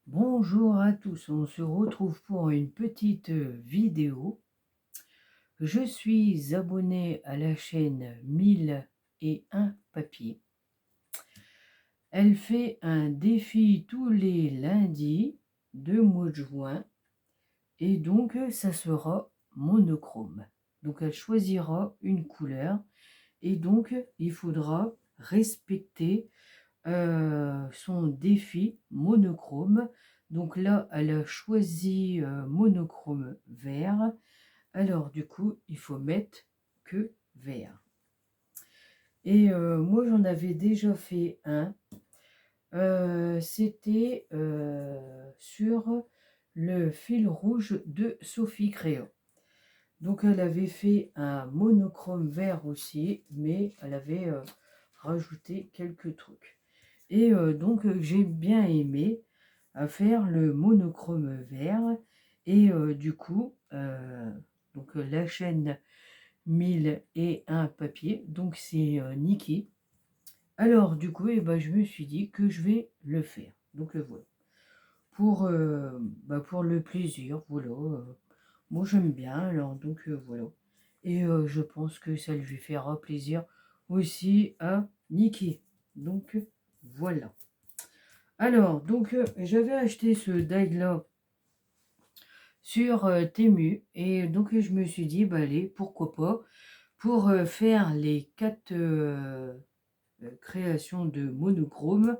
Bonjour à tous, on se retrouve pour une petite vidéo. Je suis abonné à la chaîne 1001 papiers. Elle fait un défi tous les lundis de mois de juin et donc ça sera monochrome. Donc elle choisira une couleur et donc il faudra respecter son défi monochrome. Donc là, elle a choisi monochrome vert. Alors du coup, il faut mettre que vert. Et moi, j'en avais déjà fait un. C'était sur le fil rouge de Sophie Créa. Donc elle avait fait un monochrome vert aussi, mais elle avait rajouté quelques trucs. Et donc j'ai bien aimé faire le monochrome vert. Et du coup, donc la chaîne 1001 papiers, donc c'est Niki. Alors du coup, ben, je me suis dit que je vais le faire. Donc voilà. Pour le plaisir, voilà. Moi j'aime bien, alors donc voilà. Et je pense que ça lui fera plaisir aussi à Niki. Donc voilà. Alors, donc, j'avais acheté ce die-là sur Temu et donc je me suis dit, bah allez, pourquoi pas, pour faire les 4 créations de monochrome,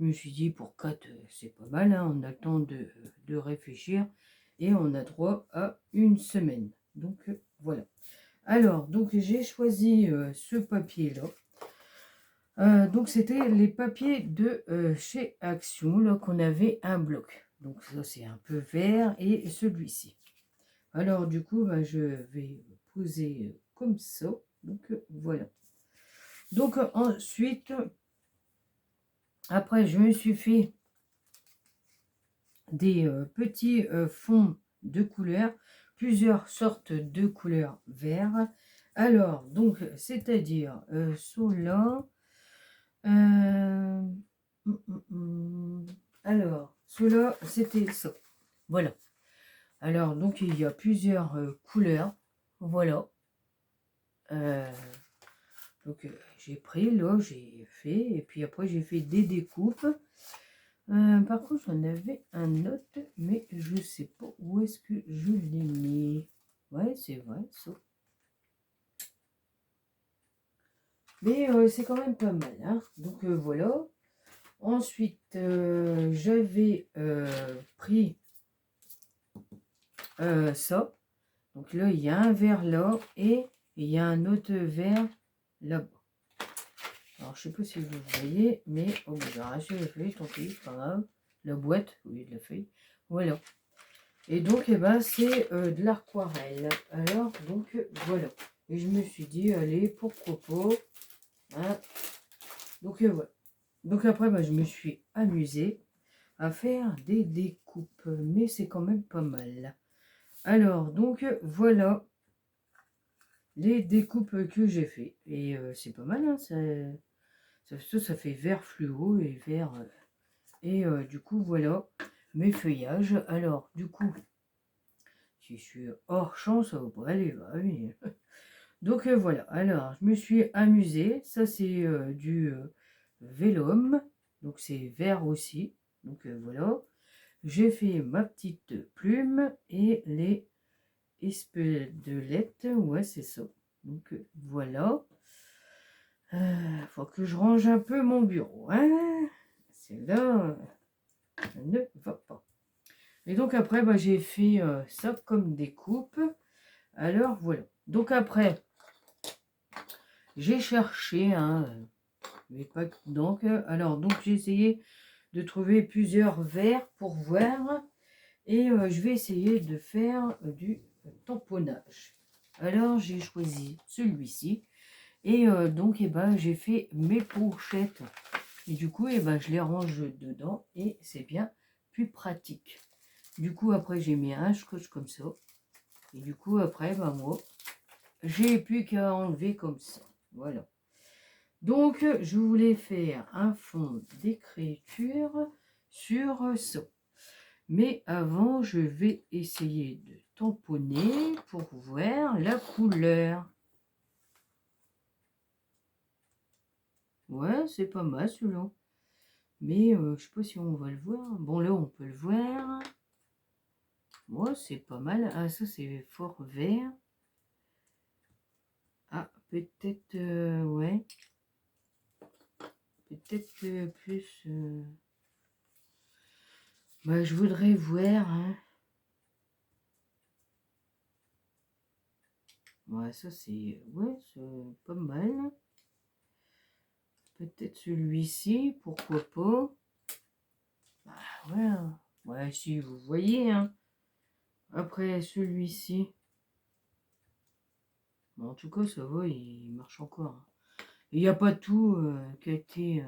je me suis dit, pour 4, c'est pas mal, hein, on a le temps de réfléchir et on a droit à une semaine. Donc, voilà. Alors, donc j'ai choisi ce papier-là. Donc c'était les papiers de chez Action, là qu'on avait un bloc. Donc ça c'est un peu vert et celui-ci. Alors du coup, je vais poser comme ça. Donc voilà. Donc ensuite, après je me suis fait des petits fonds de couleurs, plusieurs sortes de couleurs vert. Alors donc c'est-à-dire ceux-là. Euh, Alors, ceux-là, c'était ça. Voilà. Alors, donc, il y a plusieurs couleurs. Voilà. Euh, donc, j'ai pris, là, j'ai fait. Et puis après, j'ai fait des découpes. Par contre, j'en avais un autre, mais je sais pas où est-ce que je l'ai mis. Ouais, c'est vrai, ça. Mais c'est quand même pas mal, hein. Donc, voilà. Ensuite, j'avais pris ça. Donc là, il y a un verre là et il y a un autre verre là-bas. Alors, je sais pas si vous voyez, mais oh, j'ai arraché la feuille, tant pis, c'est pas grave. La boîte, oui, de la feuille. Voilà. Et donc, eh ben, c'est de l'aquarelle. Alors, donc, voilà. Et je me suis dit, allez, pourquoi pas. Hein. Donc, voilà. Donc, après, je me suis amusée à faire des découpes. Mais c'est quand même pas mal. Alors, donc, voilà les découpes que j'ai fait. Et c'est pas mal, hein, ça fait vert fluo et vert. Et du coup, voilà mes feuillages. Alors, du coup, si je suis hors champ, ça va pas aller. Bah oui. Donc voilà, alors je me suis amusée. Ça, c'est du vélum. Donc c'est vert aussi. Donc voilà. J'ai fait ma petite plume et les espedelettes. Ouais, c'est ça. Donc voilà. Faut que je range un peu mon bureau. Hein, c'est là, ça ne va pas. Et donc après, j'ai fait ça comme découpe. Alors voilà. Donc après, j'ai cherché, hein, mais pas donc. Alors donc j'ai essayé de trouver plusieurs verres pour voir. Et je vais essayer de faire du tamponnage. Alors j'ai choisi celui-ci. Et donc, j'ai fait mes pochettes. Et du coup, je les range dedans et c'est bien plus pratique. Du coup, après, j'ai mis un scotch comme ça. Et du coup, après, moi, j'ai plus qu'à enlever comme ça. Voilà. Donc, je voulais faire un fond d'écriture sur ça. Mais avant, je vais essayer de tamponner pour voir la couleur. Ouais, c'est pas mal celui-là. Mais je sais pas si on va le voir. Bon, là, on peut le voir. Ouais, c'est pas mal. Ah, ça, c'est fort vert. Ah, peut-être, ouais. Peut-être plus... Bah, je voudrais voir, hein. Ouais, ça, c'est... Ouais, c'est pas mal. Peut-être celui-ci, pourquoi pas. Bah, ouais. Ouais, si, vous voyez, hein. Après, celui-ci. Bon, en tout cas, ça va, il marche encore, hein. Il n'y a pas tout qui a été...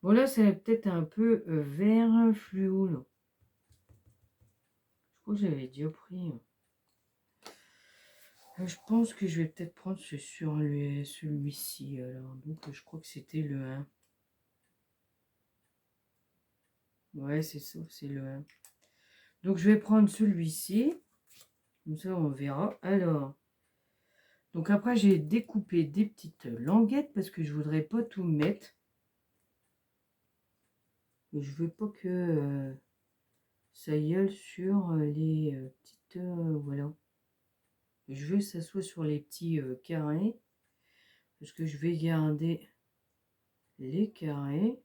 Bon, là, c'est peut-être un peu vert fluo, là. Je crois que j'avais déjà pris. Je pense que je vais peut-être prendre celui-ci. Alors, donc, je crois que c'était le 1. Ouais, c'est ça, c'est le 1. Donc, je vais prendre celui-ci. Comme ça, on verra. Alors, donc après, j'ai découpé des petites languettes parce que je voudrais pas tout mettre. Je veux pas que ça y aille sur les petites... voilà. Je veux que ça soit sur les petits carrés. Parce que je vais garder les carrés.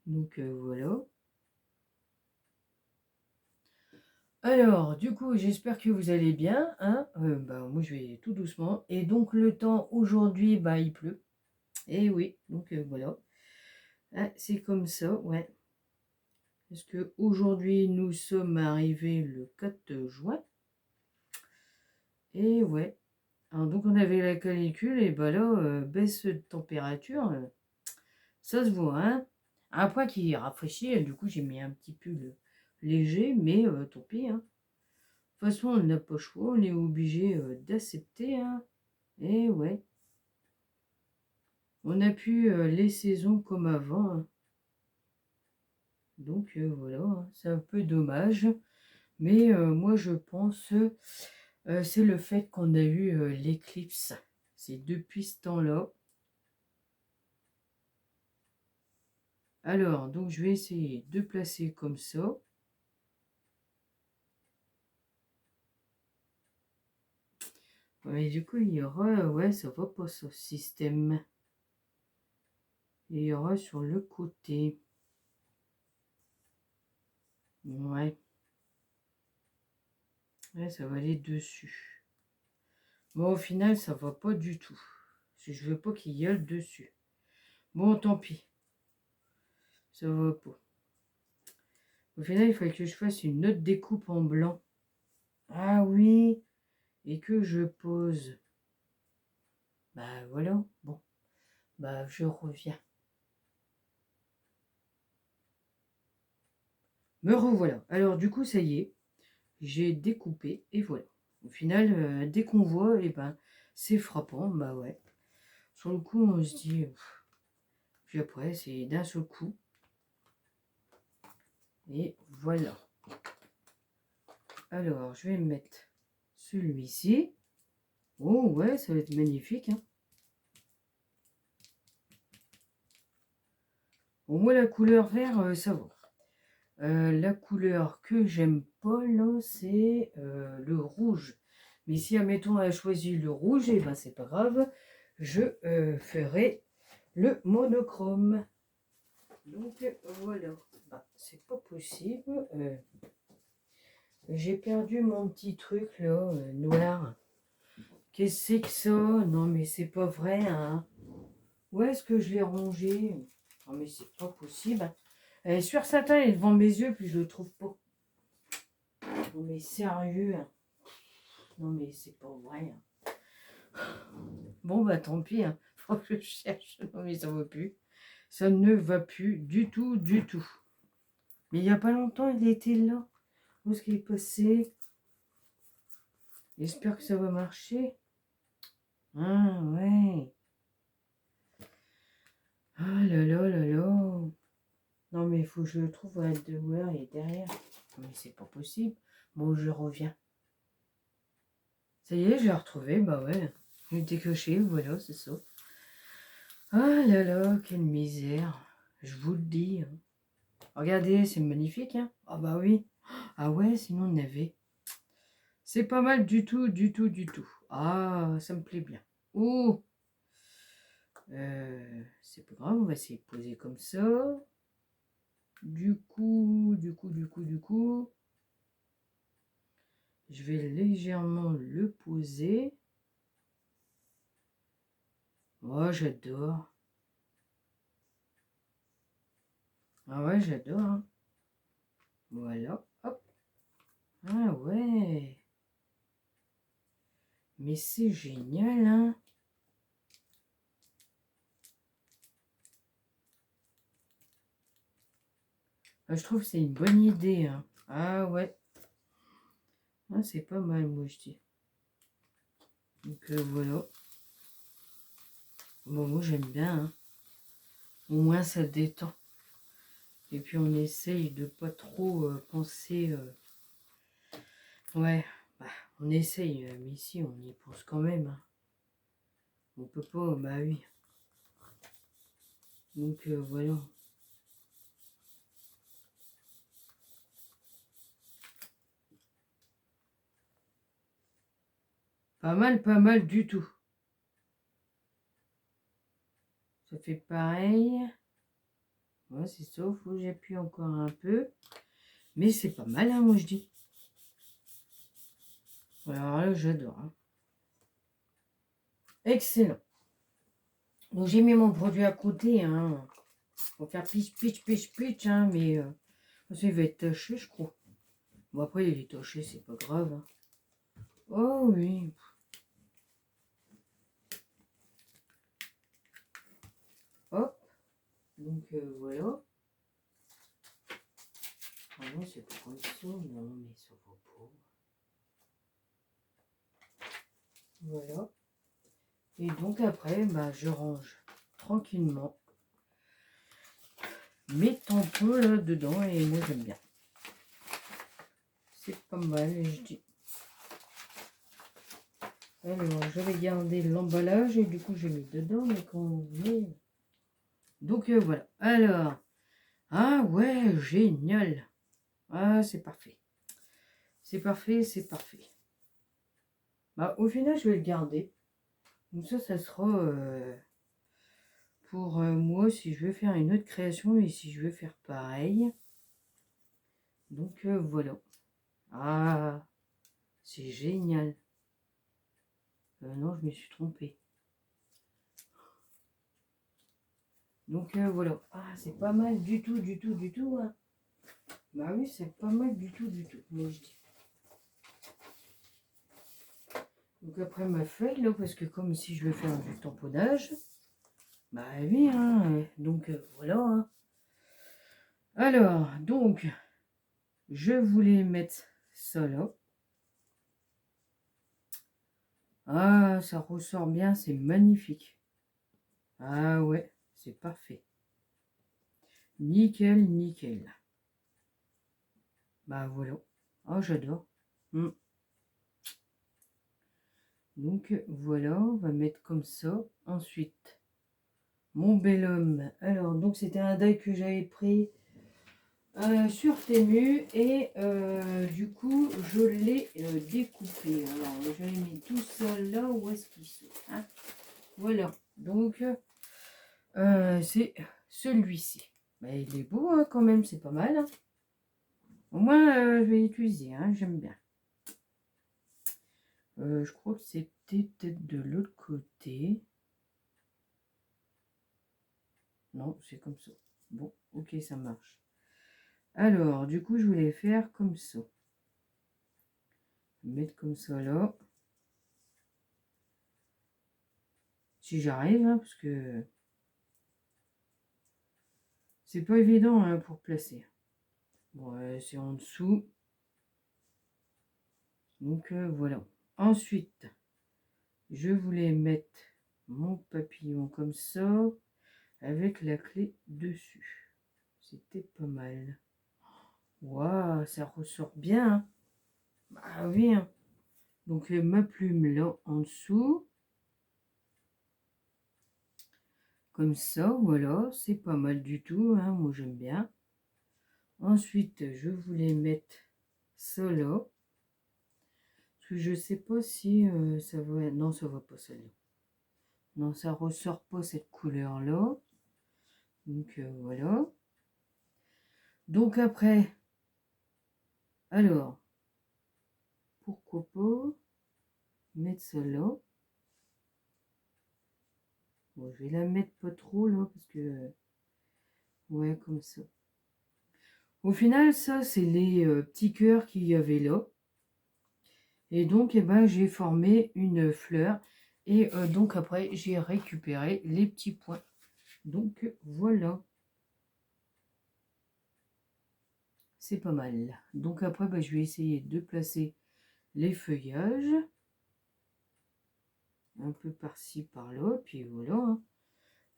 Donc voilà. Alors, du coup, j'espère que vous allez bien, hein. Bah, moi, je vais tout doucement. Et donc, le temps aujourd'hui, bah, il pleut. Et oui, donc voilà. Ah, c'est comme ça, ouais. Parce que aujourd'hui, nous sommes arrivés le 4 juin. Et ouais. Alors, donc, on avait la canicule, et bah là, baisse de température, ça se voit, hein. Après, qui rafraîchit, du coup, j'ai mis un petit pull léger, mais tant pis, hein. De toute façon, on n'a pas le choix, on est obligé d'accepter, hein. Et ouais. On n'a plus les saisons comme avant, hein. Donc voilà, hein. C'est un peu dommage. Mais moi, je pense c'est le fait qu'on a eu l'éclipse. C'est depuis ce temps-là. Alors, donc je vais essayer de placer comme ça. Ouais, du coup, il y aura, ouais, ça va pas ce système. Il y aura sur le côté. Ouais. Ouais, ça va aller dessus. Bon, au final, ça va pas du tout. Si je veux pas qu'il y ait le dessus. Bon, tant pis. Ça va pas. Au final, il fallait que je fasse une autre découpe en blanc. Ah oui. Et que je pose. Bah voilà. Bon. Bah je reviens. Me revoilà. Alors du coup, ça y est. J'ai découpé et voilà. Au final, dès qu'on voit, et ben, c'est frappant. Bah ouais. Sur le coup, on se dit... Puis après, c'est d'un seul coup. Et voilà. Alors, je vais mettre celui-ci. Oh ouais, ça va être magnifique, hein. Au moins, la couleur vert, ça va. La couleur que j'aime pas, là, c'est le rouge. Mais si, admettons, elle a choisi le rouge, et ben c'est pas grave. Je ferai le monochrome. Donc, voilà. Bah, c'est pas possible. J'ai perdu mon petit truc, là, noir. Qu'est-ce que c'est que ça? Non, mais c'est pas vrai, hein. Où est-ce que je l'ai rangé? Non, mais c'est pas possible. Sur Satin, il est devant mes yeux, puis je le trouve pas. Non, mais sérieux, hein. Non, mais c'est pas vrai, hein. Bon, bah tant pis, hein. Faut que je cherche. Non, mais ça va plus. Ça ne va plus du tout, du tout. Mais il n'y a pas longtemps, il était là. Où est-ce qu'il est passé? J'espère que ça va marcher. Ah, ouais. il faut que je trouve où elle est derrière. Mais c'est pas possible. Bon, je reviens. Ça y est, je l'ai retrouvé. Bah ouais. Je l'ai décoché, voilà, c'est ça. Ah là là, quelle misère. Je vous le dis. Hein. Regardez, c'est magnifique. Hein. Ah bah oui. Ah ouais, sinon on avait. C'est pas mal du tout, du tout, du tout. Ah, ça me plaît bien. Oh, c'est pas grave, on va essayer de poser comme ça. Du coup, je vais légèrement le poser. Oh, j'adore. Ah ouais, j'adore. Hein. Voilà, hop. Ah ouais. Mais c'est génial, hein. Ah, je trouve que c'est une bonne idée. Hein. Ah ouais. Ah, c'est pas mal, moi, je dis. Donc voilà. Bon, moi, j'aime bien. Hein. Au moins, ça détend. Et puis, on essaye de pas trop penser... Ouais, bah, on essaye, mais ici, on y pense quand même. Hein. On peut pas, bah oui. Donc, voilà. Pas mal du tout. Ça fait pareil. Ouais, c'est ça, faut que j'appuie encore un peu. Mais c'est pas mal, hein, moi je dis. Alors là, j'adore. Hein. Excellent. Donc j'ai mis mon produit à côté. Hein. Pour faire pitch, hein, mais ça, il va être taché, je crois. Bon, après, il est taché, c'est pas grave. Hein. Oh oui. Hop. Donc voilà. Ah non, c'est pas comme ça. Non, mais ça va pas. Voilà. Et donc après, bah, je range tranquillement mes tampons là dedans et moi j'aime bien. C'est pas mal, je dis. Alors, j'avais gardé l'emballage et du coup j'ai mis dedans, mais quand on met... Donc voilà. Alors, ah ouais, génial. Ah, c'est parfait. C'est parfait, c'est parfait. Bah, au final, je vais le garder. Donc ça sera pour moi si je veux faire une autre création et si je veux faire pareil. Donc voilà. Ah, c'est génial. Non, je me suis trompée. Donc voilà. Ah, c'est pas mal du tout, du tout, du tout. Hein. Bah oui, c'est pas mal du tout, moi je dis. Donc après ma feuille, là, parce que comme si je veux faire du tamponnage, bah oui, hein. Donc voilà. Hein. Alors, donc, je voulais mettre ça là. Ah, ça ressort bien, c'est magnifique. Ah ouais, c'est parfait. Nickel, nickel. Bah voilà. Oh, j'adore. Donc voilà, on va mettre comme ça. Ensuite, mon bel homme. Alors, donc c'était un die que j'avais pris sur Temu et du coup, je l'ai découpé. Alors, j'avais mis tout ça là. Où est-ce qu'il sont hein. Voilà. Donc, c'est celui-ci. Mais il est beau hein, quand même, c'est pas mal. Hein. Au moins, je vais l'utiliser. Hein, j'aime bien. Je crois que c'était peut-être de l'autre côté. Non, c'est comme ça. Bon, ok, ça marche. Alors, du coup, je voulais faire comme ça. Mettre comme ça là. Si j'arrive, hein, parce que c'est pas évident hein, pour placer. Bon, c'est en dessous. Donc, voilà. Ensuite, je voulais mettre mon papillon comme ça, avec la clé dessus. c'était pas mal. Waouh, ça ressort bien. Hein. Bah oui. Hein. Donc ma plume là en dessous. Comme ça, voilà, c'est pas mal du tout. Hein, moi j'aime bien. Ensuite, je voulais mettre ça là. Parce que je sais pas si ça va... Non, ça va pas celle-là. Non, ça ressort pas cette couleur là. Donc voilà. Donc après, alors, pourquoi pas mettre ça là. Bon, je vais la mettre pas trop là parce que ouais, comme ça. Au final, ça c'est les petits cœurs qu'il y avait là. Et donc, eh ben, j'ai formé une fleur. Et donc après, j'ai récupéré les petits points. Donc voilà. C'est pas mal. Donc après, ben, je vais essayer de placer les feuillages. Un peu par-ci, par-là. Puis voilà. Hein.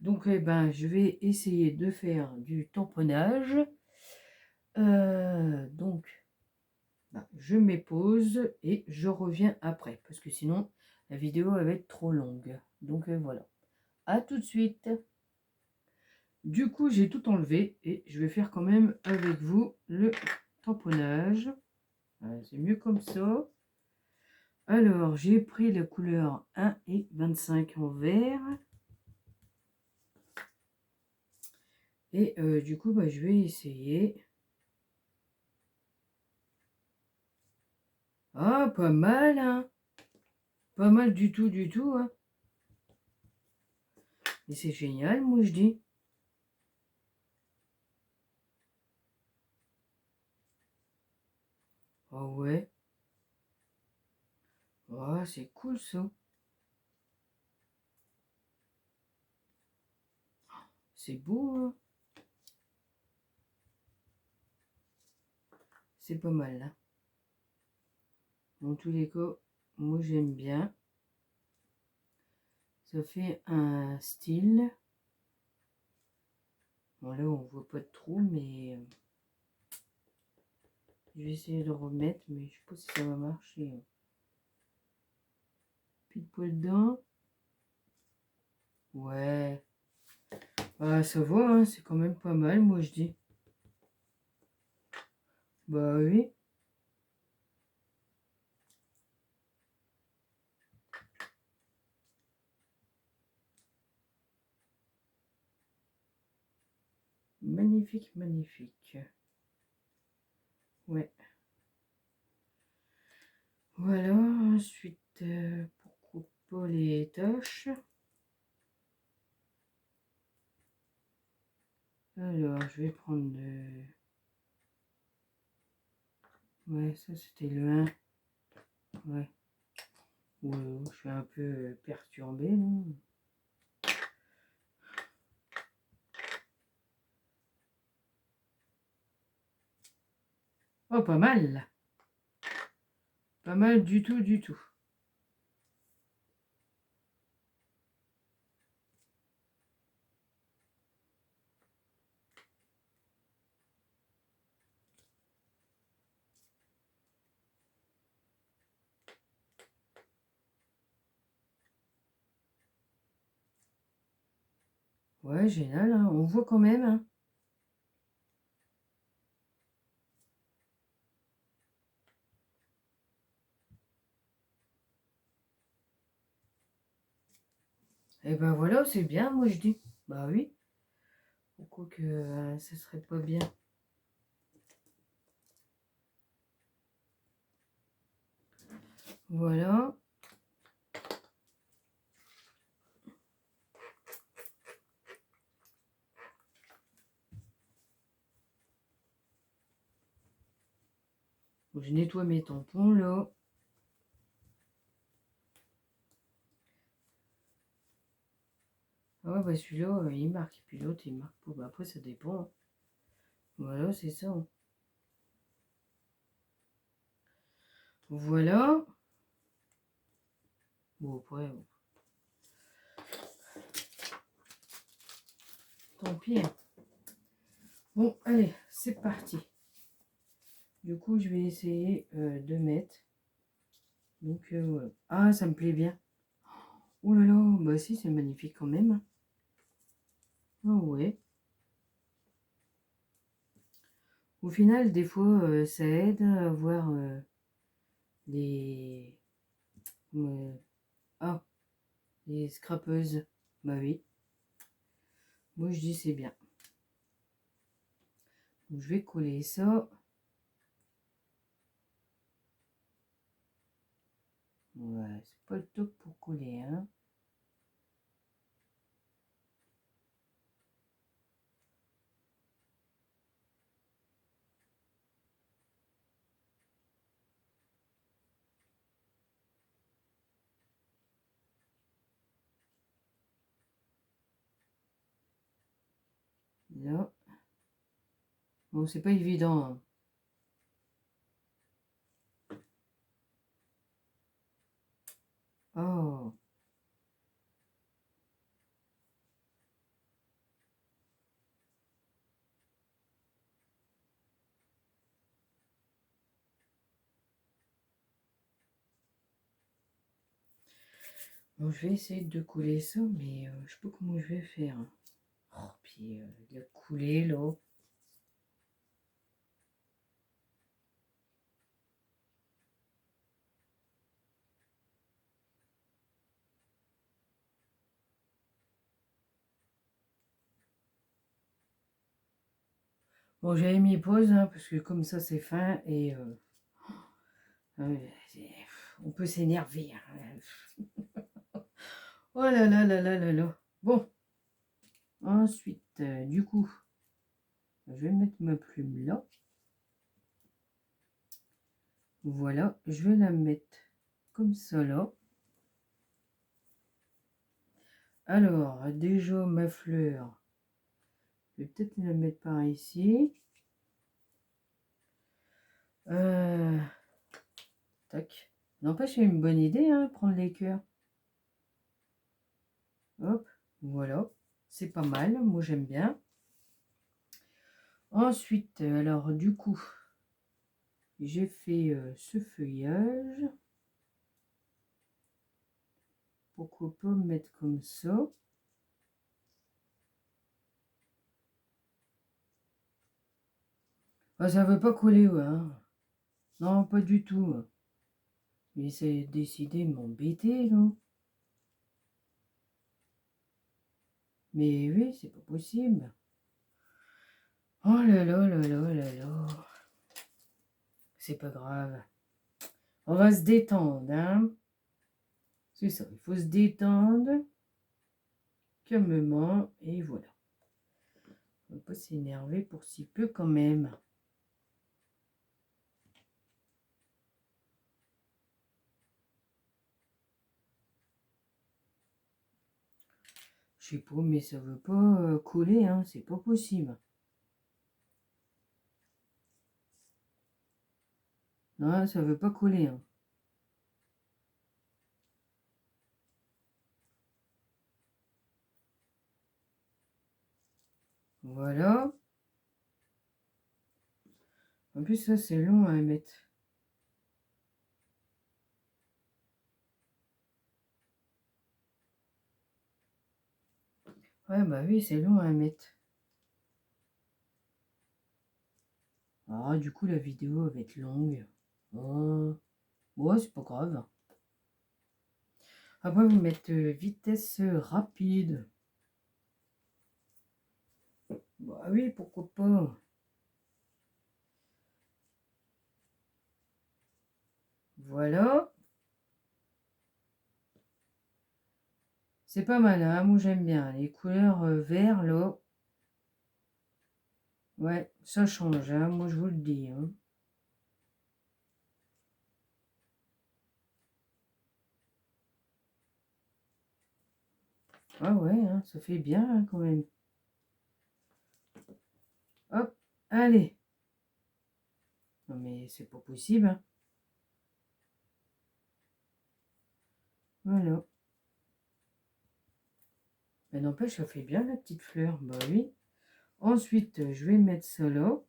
Donc, eh ben, je vais essayer de faire du tamponnage. Donc, ben, je mets pause et je reviens après. Parce que sinon, la vidéo elle va être trop longue. Donc, voilà. À tout de suite. Du coup, j'ai tout enlevé et je vais faire quand même avec vous le tamponnage. C'est mieux comme ça. Alors, j'ai pris la couleur 1 et 25 en vert. Et du coup, bah, je vais essayer. Ah, pas mal, hein. Pas mal du tout, hein. Et c'est génial, moi, je dis. Ah ouais. Ah, c'est cool, ça. C'est beau, hein. C'est pas mal, là. En tous les cas, moi, j'aime bien. Ça fait un style. Bon, là, on voit pas de trou, mais je vais essayer de remettre, mais je sais pas si ça va marcher. Pile poil dedans. Ouais. Ah, ça va, hein, c'est quand même pas mal, moi, je dis. Bah oui. Magnifique, magnifique. Ouais. Voilà, ensuite, pourquoi pas les tâches. Alors, je vais prendre le... Ouais, ça c'était le 1. Ouais. Ouais, je suis un peu perturbée, là. Oh, pas mal. Pas mal du tout, du tout. Ouais, génial, hein, on voit quand même, hein. Et ben voilà, c'est bien, moi je dis. Bah oui. Pourquoi que ça serait pas bien? Voilà. Je nettoie mes tampons là. Ah ouais, bah celui-là, il marque. Puis l'autre, il marque pas. Bah après, ça dépend. Hein. Voilà, c'est ça. Hein. Voilà. Bon, après, tant pis. Hein. Bon, allez, c'est parti. Du coup, je vais essayer de mettre. Donc, voilà. Ah, ça me plaît bien. Oh là là, bah si, c'est magnifique quand même. Oh ouais. Au final, des fois, ça aide à avoir des... ah, des scrapeuses. Bah oui. Moi, je dis c'est bien. Donc, je vais coller ça. Ouais, c'est pas le top pour coller, hein. Là. Bon, c'est pas évident, hein. Oh. Bon, je vais essayer de couler ça, mais je sais pas comment je vais faire. Oh, puis il a coulé là. Bon, j'avais mis pause, hein, parce que comme ça c'est fin et euh, on peut s'énerver, hein. Oh là là là là là là. Bon, ensuite, du coup, je vais mettre ma plume là. Voilà, je vais la mettre comme ça là. Alors, déjà ma fleur, je vais peut-être la mettre par ici. Euh, tac. N'empêche, c'est une bonne idée, hein, prendre les cœurs. Hop, voilà. C'est pas mal, moi j'aime bien. Ensuite, alors du coup, j'ai fait ce feuillage. Pourquoi pas mettre comme ça? Ah, ça veut pas coller, ouais, hein. Non, pas du tout. Mais c'est décidé de m'embêter, là. Mais oui, c'est pas possible. Oh là là là là là là. C'est pas grave. On va se détendre, hein. C'est ça, il faut se détendre calmement et voilà. On va pas s'énerver pour si peu quand même. Je sais pas, mais ça veut pas coller, hein. C'est pas possible. Non, ça veut pas coller, hein. Voilà. En plus, ça, c'est long à mettre. Ouais, bah oui, c'est long à mettre. Ah, du coup, la vidéo va être longue. Oh. Ouais, c'est pas grave. Après, vous mettez vitesse rapide. Bah oui, pourquoi pas. Voilà. C'est pas mal, hein. Moi, j'aime bien. Les couleurs vert, là. Ouais, ça change, hein. Moi, je vous le dis, hein. Ah ouais, hein, ça fait bien, hein, quand même. Hop, allez. Non, mais c'est pas possible, hein. Voilà. Mais n'empêche, ça fait bien la petite fleur. Bah oui. Ensuite, je vais mettre ça là.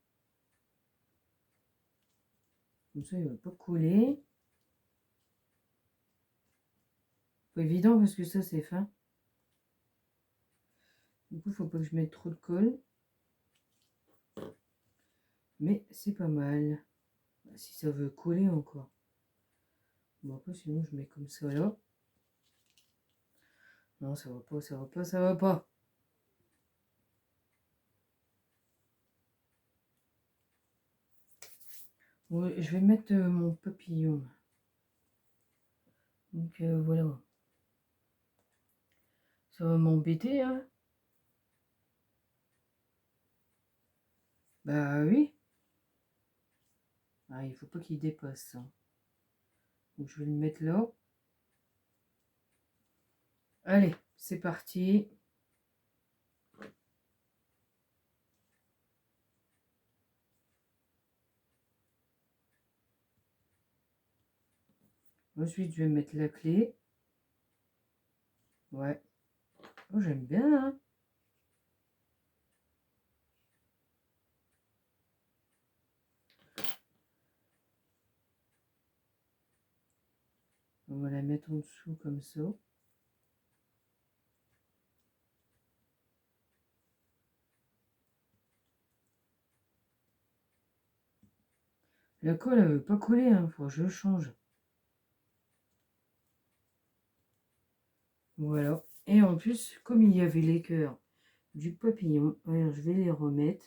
Comme ça, il ne va pas coller. Pas évident parce que ça, c'est fin. Du coup, il ne faut pas que je mette trop de colle. Mais c'est pas mal. Si ça veut coller encore. Bon, après, sinon, je mets comme ça là. Non, ça va pas, ça va pas, ça va pas. Bon, je vais mettre mon papillon. Donc voilà. Ça va m'embêter, hein. Bah oui. Ah, il faut pas qu'il dépasse ça. Donc je vais le mettre là. Allez, c'est parti. Ensuite, je vais mettre la clé. Ouais. Oh, j'aime bien, hein. On va la mettre en dessous comme ça. La colle, elle veut pas coller, hein. Faut que je change. Voilà. Et en plus, comme il y avait les cœurs du papillon, alors je vais les remettre.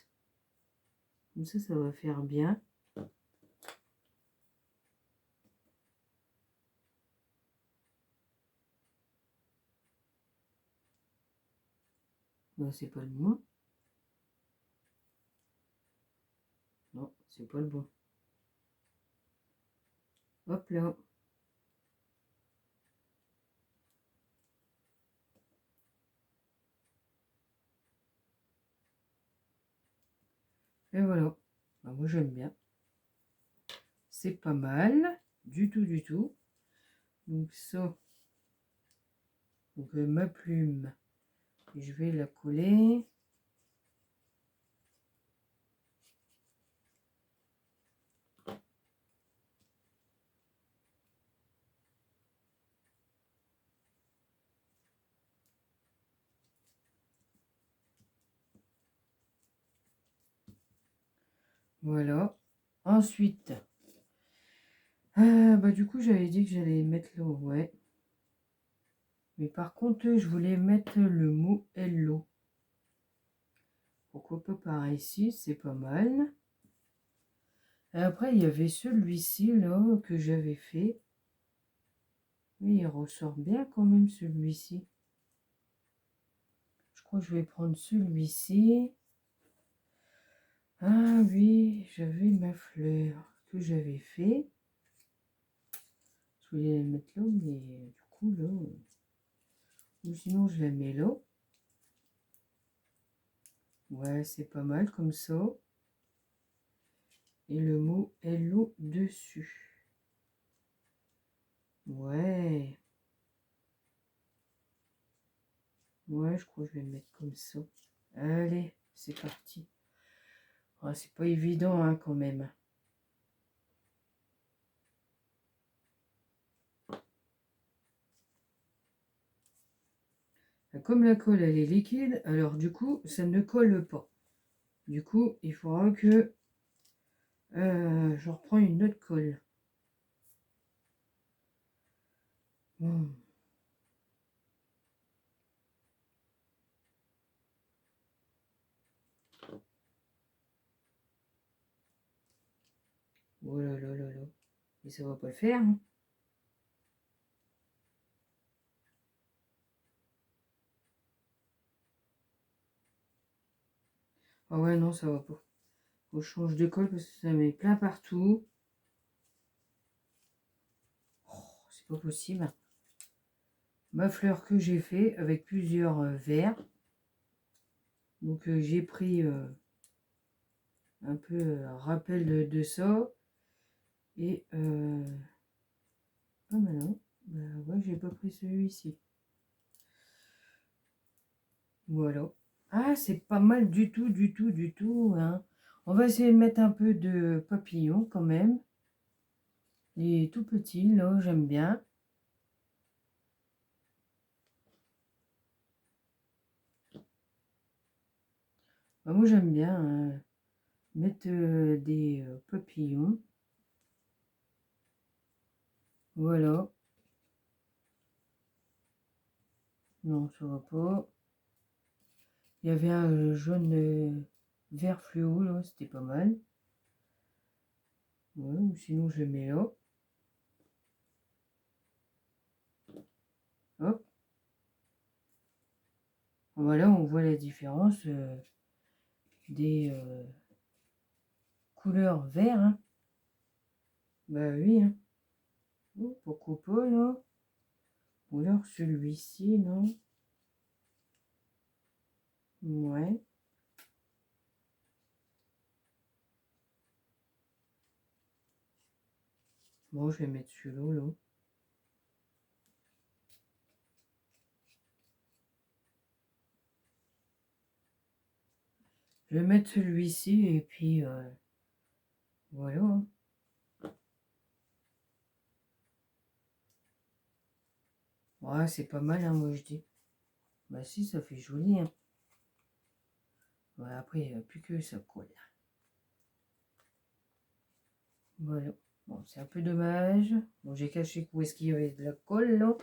Comme ça va faire bien. Ben, c'est pas le bon. Non, c'est pas le bon. Hop là. Et voilà. Ben, moi, j'aime bien. C'est pas mal. Du tout, du tout. Donc ça. Donc ma plume. Je vais la coller. Voilà. Ensuite, bah du coup, j'avais dit que j'allais mettre l'eau, ouais. Mais par contre, je voulais mettre le mot hello. Pourquoi pas par ici, c'est pas mal. Et après, il y avait celui-ci, là, que j'avais fait. Mais il ressort bien quand même, celui-ci. Je crois que je vais prendre celui-ci. Ah oui, j'avais ma fleur que j'avais fait. Je voulais la mettre là, mais du coup, là... Ou sinon, je la mets là. Ouais, c'est pas mal comme ça. Et le mot hello dessus. Ouais. Ouais, je crois que je vais le mettre comme ça. Allez, c'est parti. Ah, c'est pas évident, hein, quand même. Comme la colle, elle est liquide, alors du coup, ça ne colle pas. Du coup, il faudra que je reprends une autre colle. Bon. Oh là là là là. Et ça va pas le faire, hein. Ah ouais, non, ça va pas. Faut que je change de colle parce que ça met plein partout. Oh, c'est pas possible. Ma fleur que j'ai fait avec plusieurs verres. Donc j'ai pris un peu rappel de ça. Et ah bah non, bah ouais, j'ai pas pris celui-ci. Voilà. Ah, c'est pas mal du tout, du tout, du tout, hein. On va essayer de mettre un peu de papillon quand même. Il est tout petit, là, j'aime bien. Bah, moi, j'aime bien mettre des papillons. Voilà. Non, ça va pas. Il y avait un jaune vert fluo, là, c'était pas mal. Ouais, ou sinon, je mets là. Hop. Voilà, on voit la différence des couleurs vert. Hein. Bah oui, hein. Oh, pourquoi pas, là. Ou alors celui-ci, non? Ouais. Bon, je vais mettre celui-là, là. Je vais mettre celui-ci et puis voilà. Hein. Ouais, c'est pas mal, hein, moi je dis. Bah si, ça fait joli. Hein. Ouais, après, il n'y a plus que ça colle. Voilà. Bon, c'est un peu dommage. Bon, j'ai caché où est-ce qu'il y avait de la colle, là.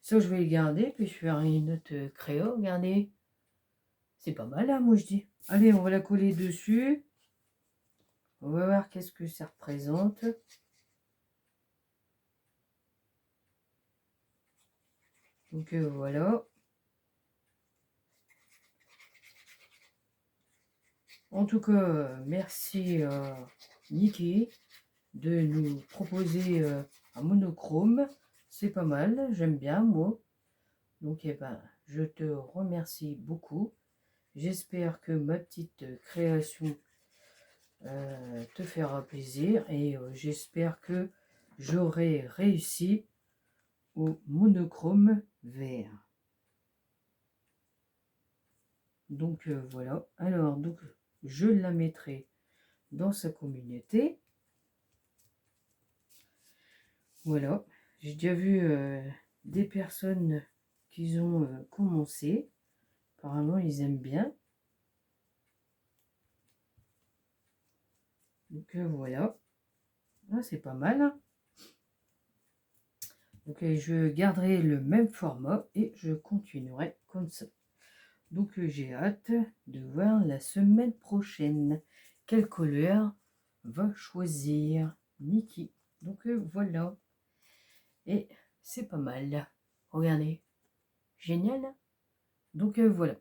Ça, je vais le garder, puis je ferai une autre créa, regardez. C'est pas mal, hein, moi je dis. Allez, on va la coller dessus. On va voir qu'est-ce que ça représente. Donc voilà. En tout cas, merci Niki de nous proposer un monochrome. C'est pas mal, j'aime bien moi. Donc eh ben, je te remercie beaucoup. J'espère que ma petite création te fera plaisir et j'espère que j'aurai réussi au monochrome vert. Donc voilà. Alors donc je la mettrai dans sa communauté. Voilà. J'ai déjà vu des personnes qui ont commencé. Apparemment, ils aiment bien. Donc voilà. Ah, c'est pas mal. Hein. Donc je garderai le même format et je continuerai comme ça. Donc j'ai hâte de voir la semaine prochaine quelle couleur va choisir Niki. Donc voilà. Et c'est pas mal. Regardez. Génial. Donc voilà.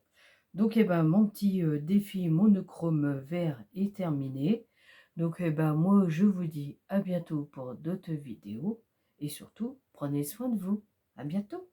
Donc eh ben, mon petit défi monochrome vert est terminé. Donc eh ben, moi je vous dis à bientôt pour d'autres vidéos. Et surtout, prenez soin de vous. À bientôt.